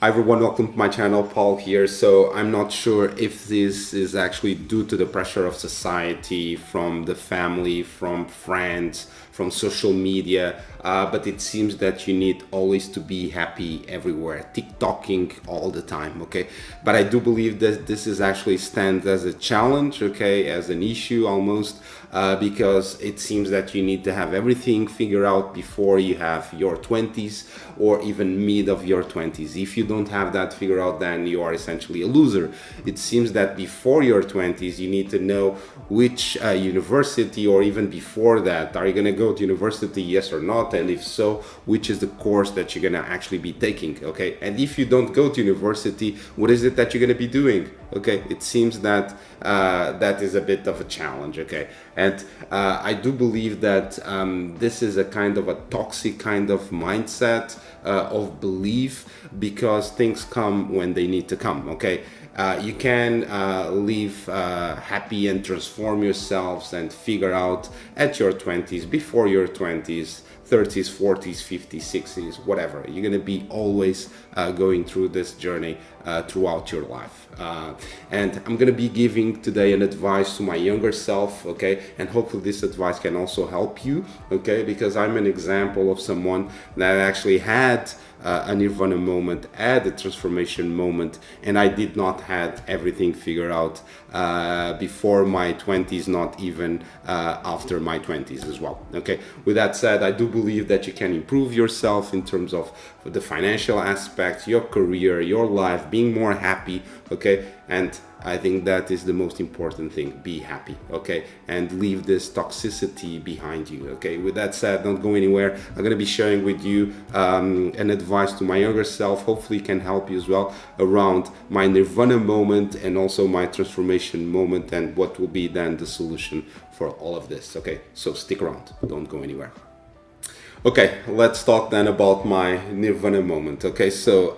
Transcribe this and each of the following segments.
Hi everyone, welcome to my channel. Paul here. So I'm not sure if this is actually due to the pressure of society, from the family, from friends, from social media, but it seems that you need always to be happy everywhere, TikToking all the time, okay? But I do believe that this is actually stands as a challenge, okay, as an issue almost, because it seems that you need to have everything figured out before you have your 20s or even mid of your 20s. If you don't have that figured out, then you are essentially a loser. It seems that before your 20s, you need to know which university, or even before that, are you going to go to university, yes or not? And if so, which is the course that you're going to actually be taking, okay? And if you don't go to university, what is it that you're going to be doing? Okay, it seems that that is a bit of a challenge, okay? And I do believe that this is a kind of a toxic kind of mindset of belief, because things come when they need to come, okay? You can live happy and transform yourselves and figure out at your 20s, before your 20s, 30s, 40s, 50s, 60s, whatever. You're going to be always going through this journey throughout your life. And I'm going to be giving today an advice to my younger self, okay? And hopefully this advice can also help you, okay? Because I'm an example of someone that actually had a Nirvana moment, had a transformation moment, and I did not have everything figured out before my 20s, not even after my 20s as well, okay? With that said, I do believe that you can improve yourself in terms of the financial aspects, your career, your life, being more happy, okay? And I think that is the most important thing. Be happy, okay? And leave this toxicity behind you, okay? With that said, don't go anywhere. I'm going to be sharing with you an advice to my younger self. Hopefully it can help you as well around my Nirvana moment and also my transformation moment, and what will be then the solution for all of this, okay? So stick around. Don't go anywhere. Okay, let's talk then about my Nirvana moment. Okay, so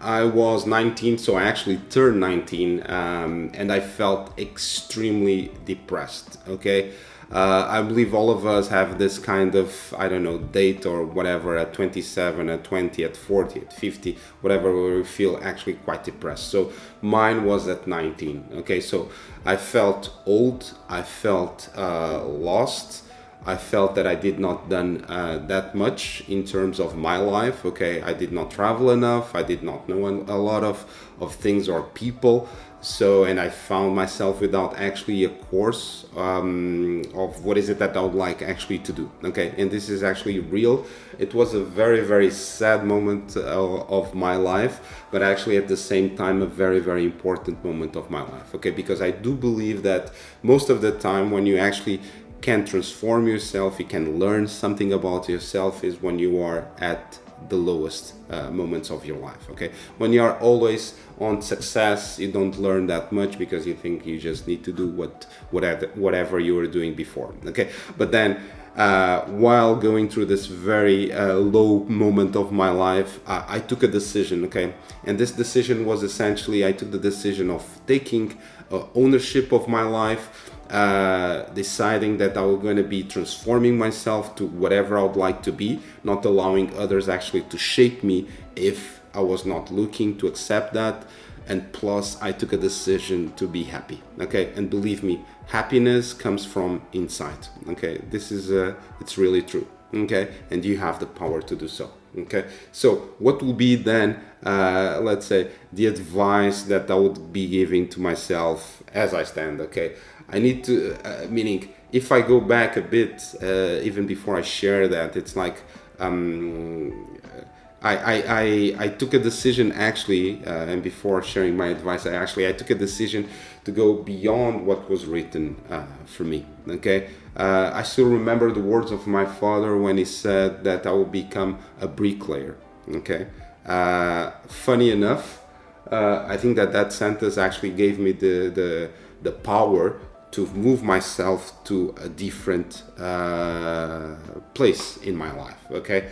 I was 19, so I actually turned 19, and I felt extremely depressed. Okay, I believe all of us have this kind of, I don't know, date or whatever at 27, at 20, at 40, at 50, whatever, where we feel actually quite depressed. So mine was at 19. Okay, so I felt old, I felt lost. I felt that I did not done that much in terms of my life. Okay, I did not travel enough. I did not know a lot of things or people. So, and I found myself without actually a course of what is it that I would like actually to do. Okay, and this is actually real. It was a very, very sad moment of my life, but actually at the same time a very, very important moment of my life. Okay, because I do believe that most of the time when you actually can transform yourself, you can learn something about yourself, is when you are at the lowest moments of your life, okay? When you are always on success, you don't learn that much, because you think you just need to do whatever you were doing before, okay? But then while going through this very low moment of my life, I took a decision, okay? And this decision was essentially, I took the decision of taking ownership of my life, deciding that I was going to be transforming myself to whatever I would like to be, not allowing others actually to shape me if I was not looking to accept that. And plus, I took a decision to be happy, okay? And believe me, happiness comes from inside, okay? This is it's really true, okay? And you have the power to do so, okay? So what will be then, let's say, the advice that I would be giving to myself as I stand, okay? I need to, meaning, if I go back a bit, even before I share that, it's like, I took a decision actually, and before sharing my advice, I took a decision to go beyond what was written for me, okay? I still remember the words of my father when he said that I will become a bricklayer, okay? Funny enough, I think that sentence actually gave me the power to move myself to a different place in my life, okay?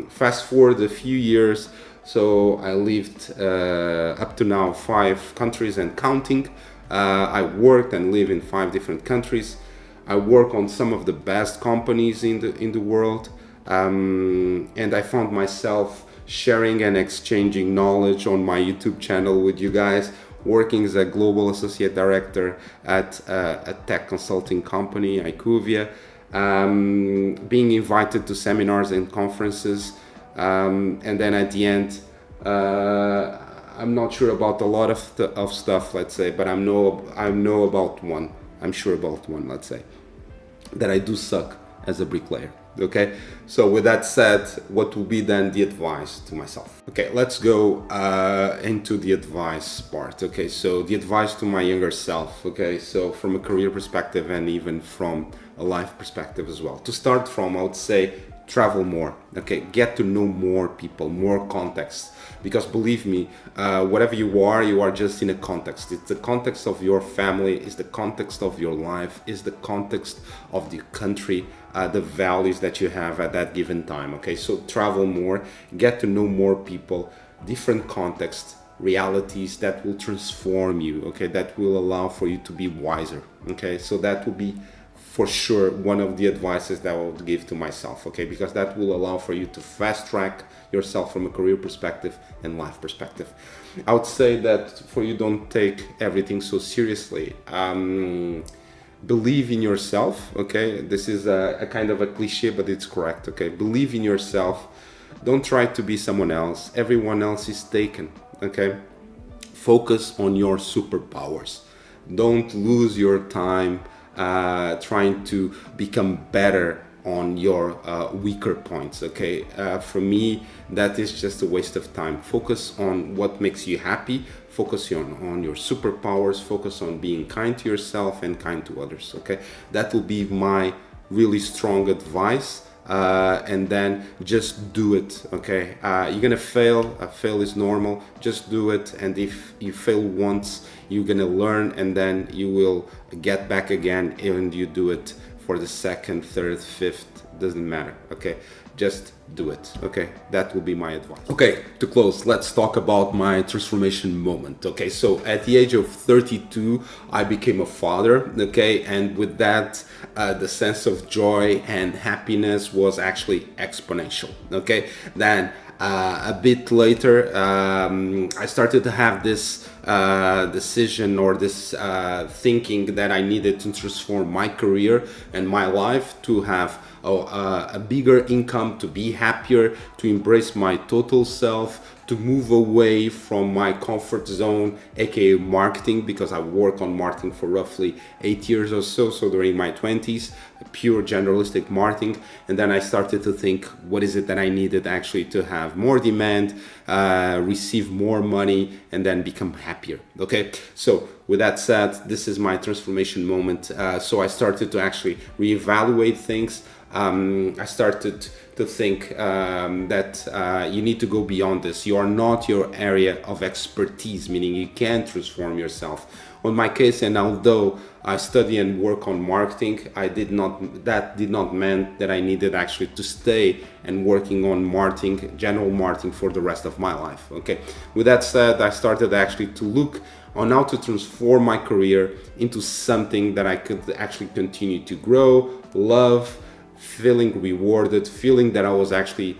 Fast forward a few years, so I lived up to now 5 countries and counting. I worked and live in 5 different countries. I work on some of the best companies in the world, and I found myself sharing and exchanging knowledge on my YouTube channel with you guys, working as a global associate director at a tech consulting company, IQVIA, being invited to seminars and conferences, and then at the end, I'm not sure about a lot of stuff, let's say, but I know about one. I'm sure about one, let's say, that I do suck as a bricklayer. Okay, so with that said, what will be then the advice to myself? Okay, let's go into the advice part. Okay, so the advice to my younger self. Okay, so from a career perspective and even from a life perspective as well. To start from, I would say travel more. Okay, get to know more people, more context. Because believe me, whatever you are just in a context. It's the context of your family, it's the context of your life, it's the context of the country, the values that you have at that given time. Okay, so travel more, get to know more people, different contexts, realities that will transform you. Okay, that will allow for you to be wiser. Okay, so that will be for sure one of the advices that I would give to myself, okay, because that will allow for you to fast track yourself from a career perspective and life perspective. I would say that for you, don't take everything so seriously. Believe in yourself, okay? This is a kind of a cliche, but it's correct, okay? Believe in yourself. Don't try to be someone else. Everyone else is taken, okay? Focus on your superpowers. Don't lose your time trying to become better on your weaker points. Okay, for me, that is just a waste of time. Focus on what makes you happy. Focus on your superpowers. Focus on being kind to yourself and kind to others. Okay, that will be my really strong advice. And then just do it. Okay, you're gonna fail. Fail is normal. Just do it, and if you fail once, you're gonna learn, and then you will get back again. And you do it for the second, third, fifth, doesn't matter. Okay, just do it. Okay, that will be my advice. Okay, to close, let's talk about my transformation moment. Okay, so at the age of 32, I became a father. Okay, and with that, the sense of joy and happiness was actually exponential. Okay, then a bit later, I started to have this decision or this thinking that I needed to transform my career and my life to have a bigger income, to be happier, to embrace my total self, to move away from my comfort zone, aka marketing, because I work on marketing for roughly 8 years or so. So during my 20s, pure generalistic marketing. And then I started to think, what is it that I needed actually to have more demand, receive more money, and then become happier. Okay, so with that said, this is my transformation moment. So I started to actually reevaluate things. I started to think that you need to go beyond this. You are not your area of expertise, meaning you can transform yourself. On my case, and although I study and work on marketing, that did not mean that I needed actually to stay and working on marketing, general marketing, for the rest of my life. Okay. With that said, I started actually to look on how to transform my career into something that I could actually continue to grow, love, feeling rewarded, feeling that I was actually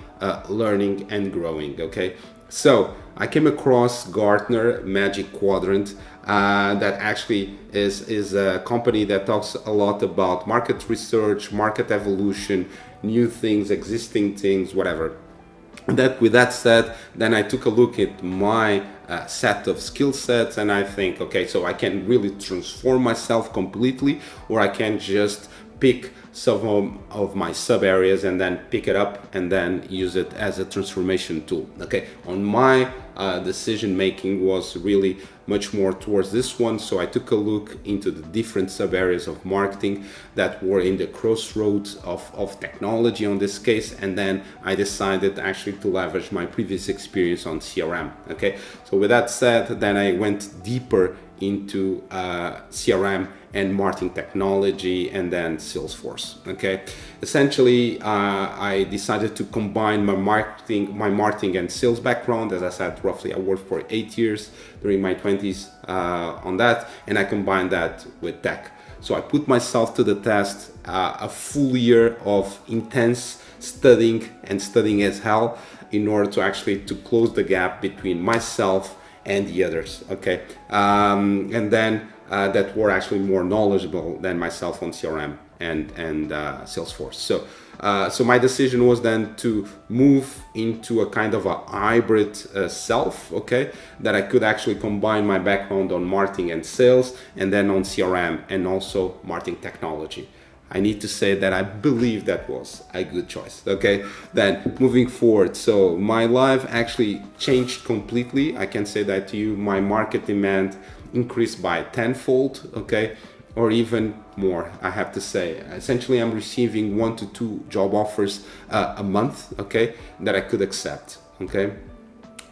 learning and growing. Okay, so I came across Gartner Magic Quadrant that actually is a company that talks a lot about market research, market evolution, new things, existing things, whatever. With that said, then I took a look at my set of skill sets, and I think, okay, so I can really transform myself completely, or I can just pick some of my sub areas and then pick it up and then use it as a transformation tool. Okay, on my decision making was really much more towards this one, so I took a look into the different sub areas of marketing that were in the crossroads of technology on this case, and then I decided actually to leverage my previous experience on CRM. Okay, so with that said, then I went deeper into CRM and marketing technology, and then Salesforce. Okay, essentially I decided to combine my marketing and sales background. As I said, roughly I worked for 8 years during my 20s on that, and I combined that with tech. So I put myself to the test, a full year of intense studying as hell, in order to actually to close the gap between myself and the others, okay? And then that were actually more knowledgeable than myself on CRM and Salesforce. So my decision was then to move into a kind of a hybrid self, okay, that I could actually combine my background on marketing and sales, and then on CRM and also marketing technology. I need to say that I believe that was a good choice, okay? Then moving forward, so my life actually changed completely. I can say that to you. My market demand increased by tenfold, okay? Or even more, I have to say. Essentially, I'm receiving 1 to 2 job offers a month, okay, that I could accept, okay?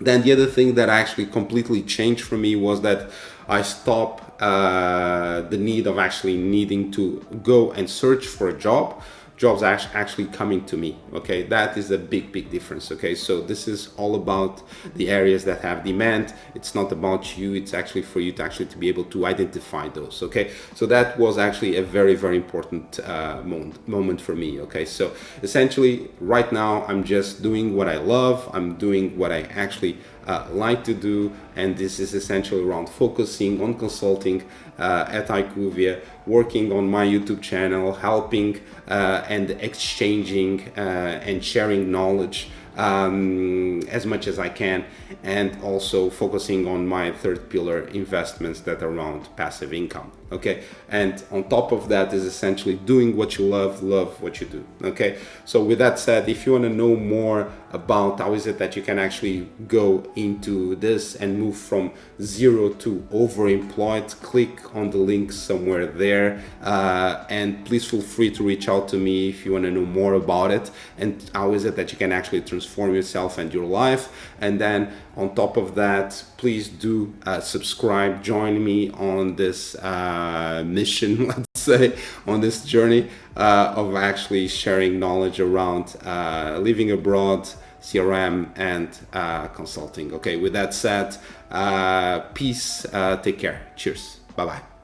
Then the other thing that actually completely changed for me was that I stopped the need of actually needing to go and search for a job. Jobs actually coming to me, okay? That is a big difference, okay? So this is all about the areas that have demand. It's not about you, it's actually for you to actually to be able to identify those, okay? So that was actually a very important moment for me, okay? So essentially right now I'm just doing what I love, I'm doing what I actually like to do, and this is essentially around focusing on consulting at IQVIA, working on my YouTube channel, helping and exchanging and sharing knowledge as much as I can, and also focusing on my third pillar, investments that are around passive income, okay? And on top of that is essentially doing what you love what you do, okay? So with that said, if you want to know more about how is it that you can actually go into this and move from zero to overemployed, click on the link somewhere there, and please feel free to reach out to me if you want to know more about it and how is it that you can actually transform yourself and your life. And then on top of that, please do subscribe, join me on this mission, let's say, on this journey of actually sharing knowledge around living abroad, CRM and consulting. Okay, with that said, peace, take care, cheers, bye bye.